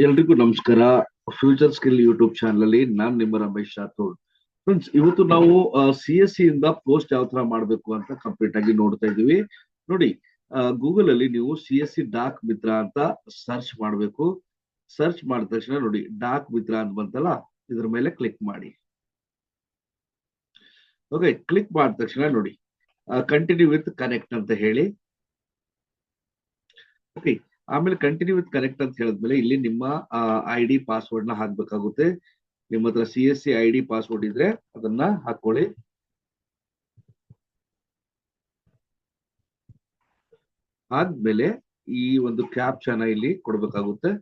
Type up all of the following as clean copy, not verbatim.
ಎಲ್ರಿಗೂ ನಮಸ್ಕಾರ. Future skill YouTube channel ಅಲ್ಲಿ ನಾನ್ ನಿಮ್ಮ ರಮೇಶ್ ರಾಥೋಡ್. ಫ್ರೆಂಡ್ಸ್, ಇವತ್ತು ನಾವು CSC ಇಂದ ಪೋಸ್ಟ್ ಯಾವ ತರ ಮಾಡಬೇಕು ಅಂತ ಕಂಪ್ಲೀಟ್ ಆಗಿ ನೋಡ್ತಾ ಇದೀವಿ. ನೋಡಿ, ಗೂಗಲ್ ಅಲ್ಲಿ ನೀವು CSC ಡಾಕ್ ಮಿತ್ರ ಅಂತ ಸರ್ಚ್ ಮಾಡಬೇಕು. ಸರ್ಚ್ ಮಾಡಿದ ತಕ್ಷಣ ನೋಡಿ ಡಾಕ್ ಮಿತ್ರ ಅಂತ ಬಂತಲ್ಲ, ಇದ್ರ ಮೇಲೆ ಕ್ಲಿಕ್ ಮಾಡಿ. ಓಕೆ, ಕ್ಲಿಕ್ ಮಾಡಿದ ತಕ್ಷಣ ನೋಡಿ ಕಂಟಿನ್ಯೂ ವಿತ್ ಕನೆಕ್ಟ್ ಅಂತ ಹೇಳಿ. ಓಕೆ, ಆಮೇಲೆ ಕಂಟಿನ್ಯೂ ವಿತ್ ಕನೆಕ್ಟ್ ಅಂತ ಹೇಳಿದ್ಮೇಲೆ ಇಲ್ಲಿ ನಿಮ್ಮ ID ಪಾಸ್ವರ್ಡ್ ನ ಹಾಕ್ಬೇಕಾಗುತ್ತೆ. ನಿಮ್ಮ ಹತ್ರ CSC ID ಪಾಸ್ವರ್ಡ್ ಇದ್ರೆ ಅದನ್ನ ಹಾಕೊಳ್ಳಿ. ಆದ್ಮೇಲೆ ಈ ಒಂದು ಕ್ಯಾಪ್ಚನ ಇಲ್ಲಿ ಕೊಡ್ಬೇಕಾಗುತ್ತೆ.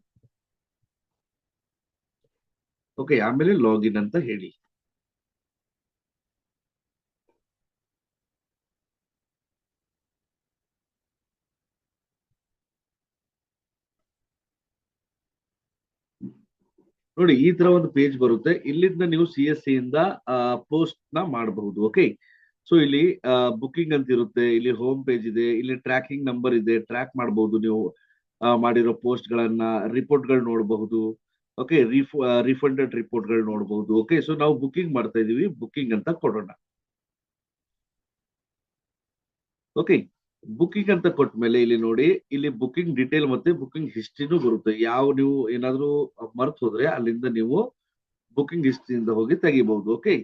ಓಕೆ, ಆಮೇಲೆ ಲಾಗಿನ್ ಅಂತ ಹೇಳಿ. ನೋಡಿ, ಈ ತರ ಒಂದು ಪೇಜ್ ಬರುತ್ತೆ. ಇಲ್ಲಿಂದ ನೀವು CSC ಇಂದ ಪೋಸ್ಟ್ ನ ಮಾಡಬಹುದು. ಓಕೆ, ಸೊ ಇಲ್ಲಿ ಬುಕಿಂಗ್ ಅಂತ ಇರುತ್ತೆ, ಇಲ್ಲಿ ಹೋಮ್ ಪೇಜ್ ಇದೆ, ಇಲ್ಲಿ ಟ್ರ್ಯಾಕಿಂಗ್ ನಂಬರ್ ಇದೆ, ಟ್ರ್ಯಾಕ್ ಮಾಡಬಹುದು ನೀವು ಮಾಡಿರೋ ಪೋಸ್ಟ್ ಗಳನ್ನ, ರಿಪೋರ್ಟ್ ಗಳು ನೋಡಬಹುದು. ಓಕೆ, ರಿಫಂಡೆಡ್ ರಿಪೋರ್ಟ್ ಗಳು ನೋಡಬಹುದು. ಓಕೆ, ಸೊ ನಾವು ಬುಕಿಂಗ್ ಮಾಡ್ತಾ ಇದೀವಿ, ಬುಕಿಂಗ್ ಅಂತ ಕೊಡೋಣ. ಓಕೆ, ಬುಕಿಂಗ್ ಅಂತ ಕೊಟ್ಟ ಮೇಲೆ ಇಲ್ಲಿ ನೋಡಿ, ಇಲ್ಲಿ ಬುಕಿಂಗ್ ಡೀಟೇಲ್ ಮತ್ತೆ ಬುಕಿಂಗ್ ಹಿಸ್ಟ್ರಿನೂ ಬರುತ್ತೆ. ಯಾವ ನೀವು ಏನಾದ್ರೂ ಮರ್ತು ಹೋದ್ರೆ ಅಲ್ಲಿಂದ ನೀವು ಬುಕಿಂಗ್ ಹಿಸ್ಟ್ರಿಯಿಂದ ಹೋಗಿ ತೆಗಿಬಹುದು. ಓಕೆ,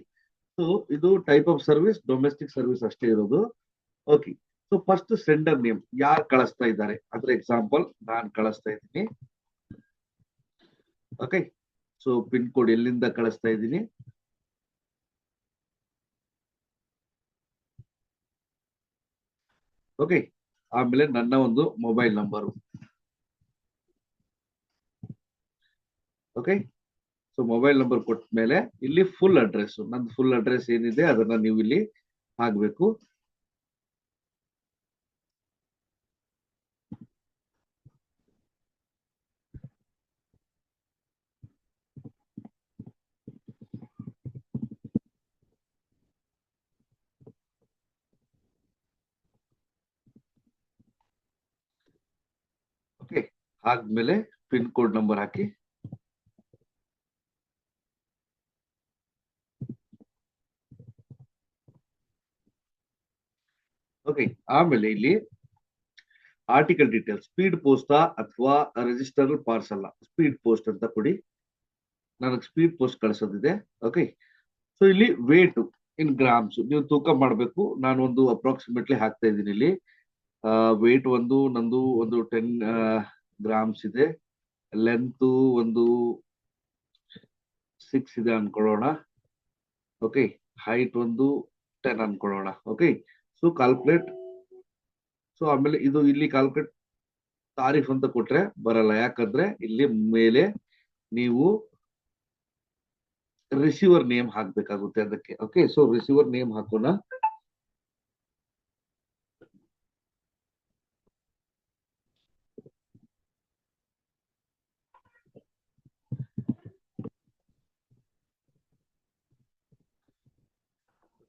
ಸೊ ಇದು type of service domestic service ಅಷ್ಟೇ ಇರೋದು. Okay, so first sender name ಯಾರು ಕಳಿಸ್ತಾ ಇದ್ದಾರೆ ಅಂದ್ರೆ ಎಕ್ಸಾಂಪಲ್ ನಾನ್ ಕಳಿಸ್ತಾ ಇದ್ದೀನಿ. ಓಕೆ, ಸೊ ಪಿನ್ ಕೋಡ್ ಎಲ್ಲಿಂದ ಕಳಿಸ್ತಾ ಇದ್ದೀನಿ. ಓಕೆ, ಆಮೇಲೆ ನನ್ನ ಒಂದು mobile number. Okay, so mobile number ಕೊಟ್ಟ ಮೇಲೆ ಇಲ್ಲಿ ಫುಲ್ ಅಡ್ರೆಸ್, ನಂದು ಫುಲ್ ಅಡ್ರೆಸ್ ಏನಿದೆ ಅದನ್ನ ನೀವು ಇಲ್ಲಿ ಹಾಕ್ಬೇಕು. ಓಕೆ, ಆದ್ಮೇಲೆ ಪಿನ್ ಕೋಡ್ ನಂಬರ್ ಹಾಕಿ. ಓಕೆ, ಆಮೇಲೆ ಇಲ್ಲಿ ಆರ್ಟಿಕಲ್ ಡೀಟೇಲ್ಸ್, ಸ್ಪೀಡ್ ಪೋಸ್ಟ್ ಅಥವಾ ರಿಜಿಸ್ಟರ್ ಪಾರ್ಸಲ್. ಸ್ಪೀಡ್ ಪೋಸ್ಟ್ ಅಂತ ಕೊಡಿ, ನನಗೆ ಸ್ಪೀಡ್ ಪೋಸ್ಟ್ ಕಳಿಸೋದಿದೆ. ಓಕೆ, ಸೊ ಇಲ್ಲಿ ವೇಟ್ ಇನ್ ಗ್ರಾಮ್ಸ್ ನೀವು ತೂಕ ಮಾಡಬೇಕು. ನಾನು ಒಂದು ಅಪ್ರಾಕ್ಸಿಮೇಟ್ಲಿ ಹಾಕ್ತಾ ಇದ್ದೀನಿ ಇಲ್ಲಿ. ವೇಟ್ ನಂದು ಒಂದು 10 ಗ್ರಾಮ್ಸ್ ಇದೆ. ಲೆಂತ್ ಒಂದು 6 ಇದೆ ಅನ್ಕೊಳ್ಳೋಣ. ಓಕೆ, ಹೈಟ್ ಒಂದು 10 ಅನ್ಕೊಳ್ಳೋಣ. Okay, so calculate. ಸೊ ಆಮೇಲೆ ಇದು ಇಲ್ಲಿ ಕ್ಯಾಲ್ಕುಲೇಟ್ ತಾರೀಫ್ ಅಂತ ಕೊಟ್ರೆ ಬರಲ್ಲ, ಯಾಕಂದ್ರೆ ಇಲ್ಲಿ ಮೇಲೆ ನೀವು ರಿಸೀವರ್ ನೇಮ್ ಹಾಕ್ಬೇಕಾಗುತ್ತೆ ಅದಕ್ಕೆ. ಓಕೆ, ಸೊ ರಿಸೀವರ್ ನೇಮ್ ಹಾಕೋಣ.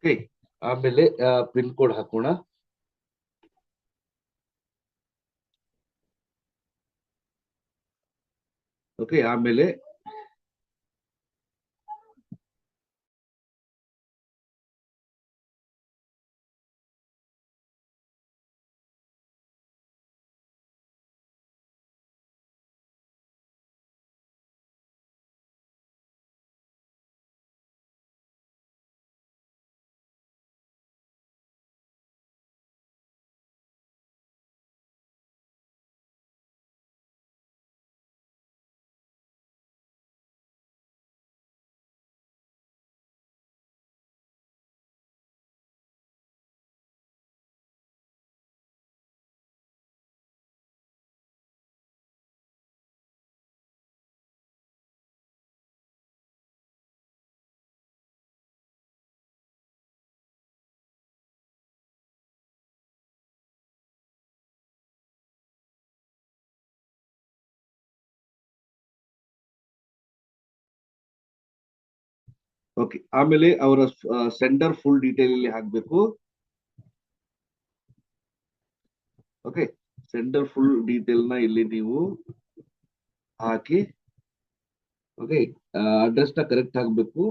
ಓಕೆ, ಆಮೇಲೆ ಪಿನ್ ಕೋಡ್ ಹಾಕೋಣ. ಓಕೆ, ಆಮೇಲೆ ಓಕೆ, ಆಮೇಲೆ ಅವರ ಸೆಂಡರ್ ಫುಲ್ ಡೀಟೇಲ್ ಇಲ್ಲಿ ಹಾಕ್ಬೇಕು. ಓಕೆ, ಸೆಂಡರ್ ಫುಲ್ ಡೀಟೇಲ್ ನ ಇಲ್ಲಿ ನೀವು ಹಾಕಿ ಓಕೆ, ಅಡ್ರೆಸ್ ನ ಕರೆಕ್ಟ್ ಆಗಬೇಕು.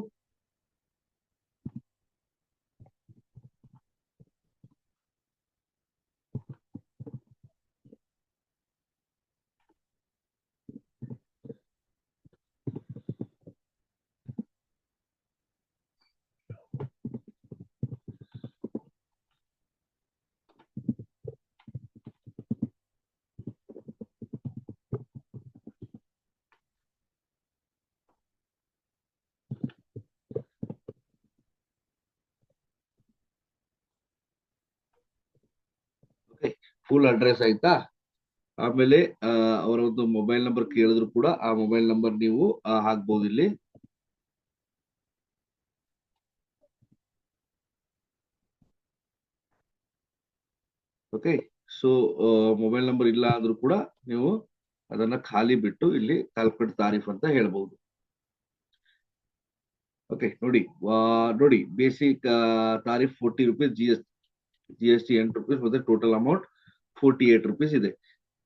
ಓಕೆ, ಫುಲ್ ಅಡ್ರೆಸ್ ಆಯ್ತಾ. ಆಮೇಲೆ ಅವರ ಒಂದು ಮೊಬೈಲ್ ನಂಬರ್ ಕೇಳಿದ್ರು ಕೂಡ ಆ ಮೊಬೈಲ್ ನಂಬರ್ ನೀವು ಹಾಕ್ಬಹುದು ಇಲ್ಲಿ. ಓಕೆ, ಸೊ ಮೊಬೈಲ್ ನಂಬರ್ ಇಲ್ಲ ಅಂದ್ರೂ ಕೂಡ ನೀವು ಅದನ್ನ ಖಾಲಿ ಬಿಟ್ಟು ಇಲ್ಲಿ ಕ್ಯಾಲ್ಕುಲೇಟ್ ತಾರೀಫ್ ಅಂತ ಹೇಳ್ಬಹುದು. ಓಕೆ, ನೋಡಿ ನೋಡಿ basic tariff 40 rupees, G S T 8 rupees, ಮತ್ತೆ ಟೋಟಲ್ ಅಮೌಂಟ್ 48 ರೂಪೀಸ್ ಇದೆ.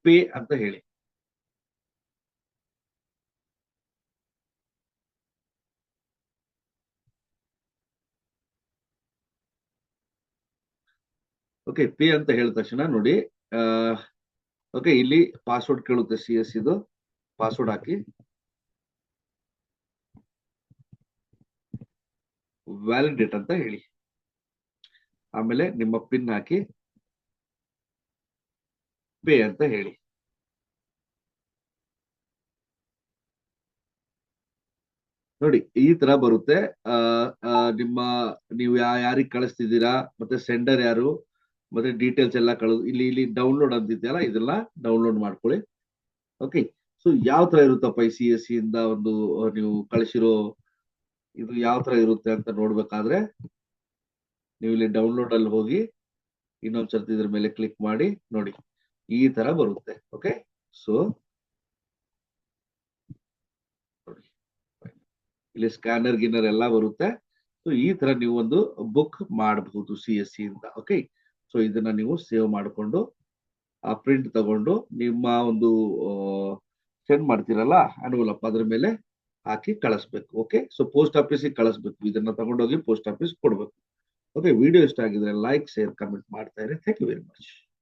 ಪೇ ಅಂತ ಹೇಳಿ. ಓಕೆ, ಪೇ ಅಂತ ಹೇಳಿದ ತಕ್ಷಣ ನೋಡಿ, ಓಕೆ, ಇಲ್ಲಿ ಪಾಸ್ವರ್ಡ್ ಕೇಳುತ್ತೆ, CS ಇದು ಪಾಸ್ವರ್ಡ್ ಹಾಕಿ, ವ್ಯಾಲಿಡೇಟ್ ಅಂತ ಹೇಳಿ, ಆಮೇಲೆ ನಿಮ್ಮ ಪಿನ್ ಹಾಕಿ ಪೇ ಅಂತ ಹೇಳಿ. ನೋಡಿ ಈ ತರ ಬರುತ್ತೆ. ನಿಮ್ಮ ನೀವು ಯಾರಿಗೆ ಕಳಿಸ್ತಿದ್ದೀರಾ, ಮತ್ತೆ ಸೆಂಡರ್ ಯಾರು, ಮತ್ತೆ ಡೀಟೇಲ್ಸ್ ಎಲ್ಲ ಇಲ್ಲಿ ಇಲ್ಲಿ ಡೌನ್ಲೋಡ್ ಅಂತಿದೆಯಲ್ಲ, ಇದೆಲ್ಲ ಡೌನ್ಲೋಡ್ ಮಾಡ್ಕೊಳ್ಳಿ. ಓಕೆ, ಸೊ ಯಾವ ತರ ಇರುತ್ತಪ್ಪ ಈ CS ಇಂದ ಒಂದು ನೀವು ಕಳಿಸಿರೋ ಇದು ಯಾವ ತರ ಇರುತ್ತೆ ಅಂತ ನೋಡ್ಬೇಕಾದ್ರೆ ನೀವು ಇಲ್ಲಿ ಡೌನ್ಲೋಡ್ ಅಲ್ಲಿ ಹೋಗಿ ಇನ್ನೊಂದ್ಸರ್ತಿ ಇದ್ರ ಮೇಲೆ ಕ್ಲಿಕ್ ಮಾಡಿ ನೋಡಿ, ಈ ತರ ಬರುತ್ತೆ. ಓಕೆ, ಸೊ ನೋಡಿ ಇಲ್ಲಿ ಸ್ಕ್ಯಾನರ್ ಗಿನ್ನರ್ ಎಲ್ಲ ಬರುತ್ತೆ. ಸೊ ಈ ತರ ನೀವು ಒಂದು ಬುಕ್ ಮಾಡಬಹುದು CSC ಇಂದ. ಓಕೆ, ಸೊ ಇದನ್ನ ನೀವು ಸೇವ್ ಮಾಡಿಕೊಂಡು ಆ ಪ್ರಿಂಟ್ ತಗೊಂಡು ನಿಮ್ಮ ಒಂದು ಸೆಂಡ್ ಮಾಡ್ತೀರಲ್ಲ ಅನುವಲಪ್, ಅದ್ರ ಮೇಲೆ ಹಾಕಿ ಕಳಿಸ್ಬೇಕು. ಓಕೆ, ಸೊ ಪೋಸ್ಟ್ ಆಫೀಸಿಗೆ ಕಳಿಸ್ಬೇಕು, ಇದನ್ನ ತಗೊಂಡೋಗಿ ಪೋಸ್ಟ್ ಆಫೀಸ್ ಕೊಡ್ಬೇಕು. ಓಕೆ, ವಿಡಿಯೋ ಇಷ್ಟ ಆಗಿದ್ರೆ ಲೈಕ್, ಶೇರ್, ಕಮೆಂಟ್ ಮಾಡ್ತಾ ಇರಿ. Thank you very much.